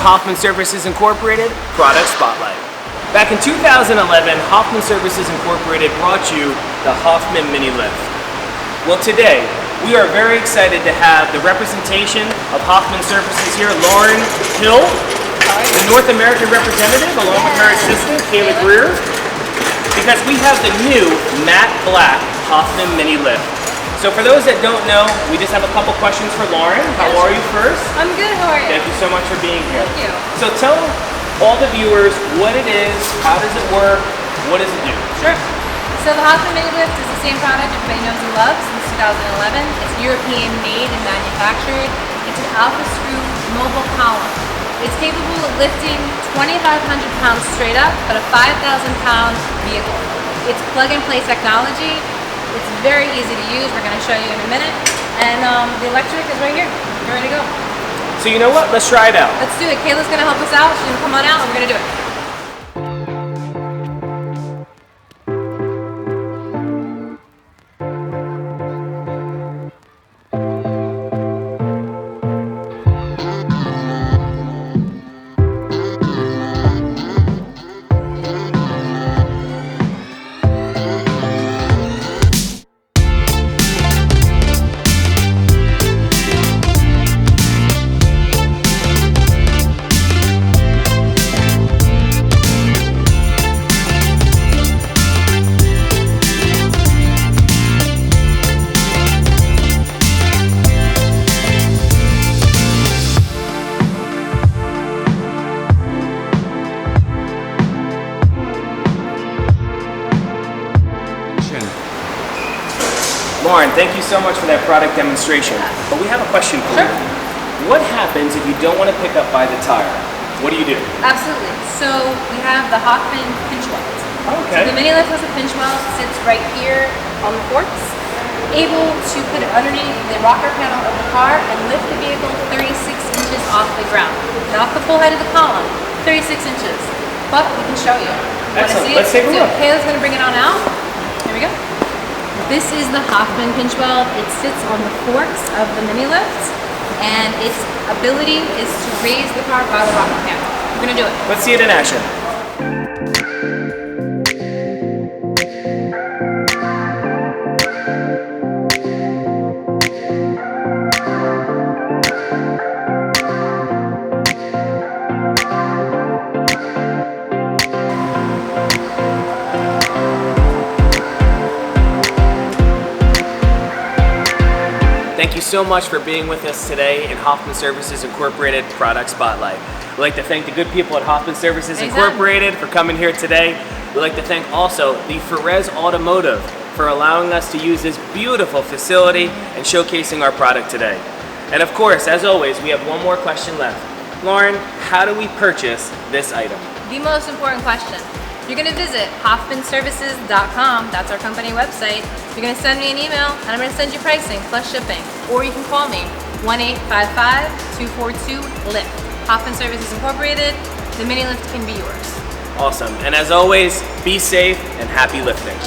Hoffman Services Incorporated Product Spotlight. Back in 2011, Hoffman Services Incorporated brought you the Hoffman Mini Lift. Well, today, we are very excited to have the representation of Hoffman Services here, Lauren Hill, the North American representative, along with her assistant, Kayla Greer, because we have the new matte black Hoffman Mini Lift. So for those that don't know, we just have a couple questions for Lauren. How are you first? I'm good, how are you? Thank you so much for being here. Thank you. So tell all the viewers what it is, how does it work, what does it do? Sure. So the Hoffman Mini Lift is the same product everybody knows and loves since 2011. It's European made and manufactured. It's an alpha screw mobile column. It's capable of lifting 2,500 pounds straight up, but a 5,000 pound vehicle. It's plug and play technology. It's very easy to use. We're going to show you in a minute. And the electric is right here. We're ready to go. So you know what? Let's try it out. Let's do it. Kayla's going to help us out. She's going to come on out and we're going to do it. Lauren, thank you so much for that product demonstration. But we have a question for you. What happens if you don't want to pick up by the tire? What do you do? Absolutely. So we have the Hoffman pinch weld. Okay. So the Mini Lift has a pinch weld, sits right here on the forks, able to put it underneath the rocker panel of the car and lift the vehicle 36 inches off the ground. Not the full height of the column, 36 inches. But we can show you. Excellent. Let's take a look. Kayla's going to bring it on out. Here we go. This is the Hoffman pinch weld. It sits on the forks of the Mini Lift, and its ability is to raise the car by the rocker panel. We're going to do it. Let's see it in action. Thank you so much for being with us today in Hoffman Services Incorporated Product Spotlight. We'd like to thank the good people at Hoffman Services Incorporated for coming here today. We'd like to thank also the Ferez Automotive for allowing us to use this beautiful facility and showcasing our product today. And of course, as always, we have one more question left. Lauren, how do we purchase this item? The most important question. You're going to visit hoffmanservices.com, that's our company website. You're going to send me an email and I'm going to send you pricing plus shipping. Or you can call me, 1-855-242-LIFT. Hoffman Services Incorporated, the Mini Lift can be yours. Awesome. And as always, be safe and happy lifting.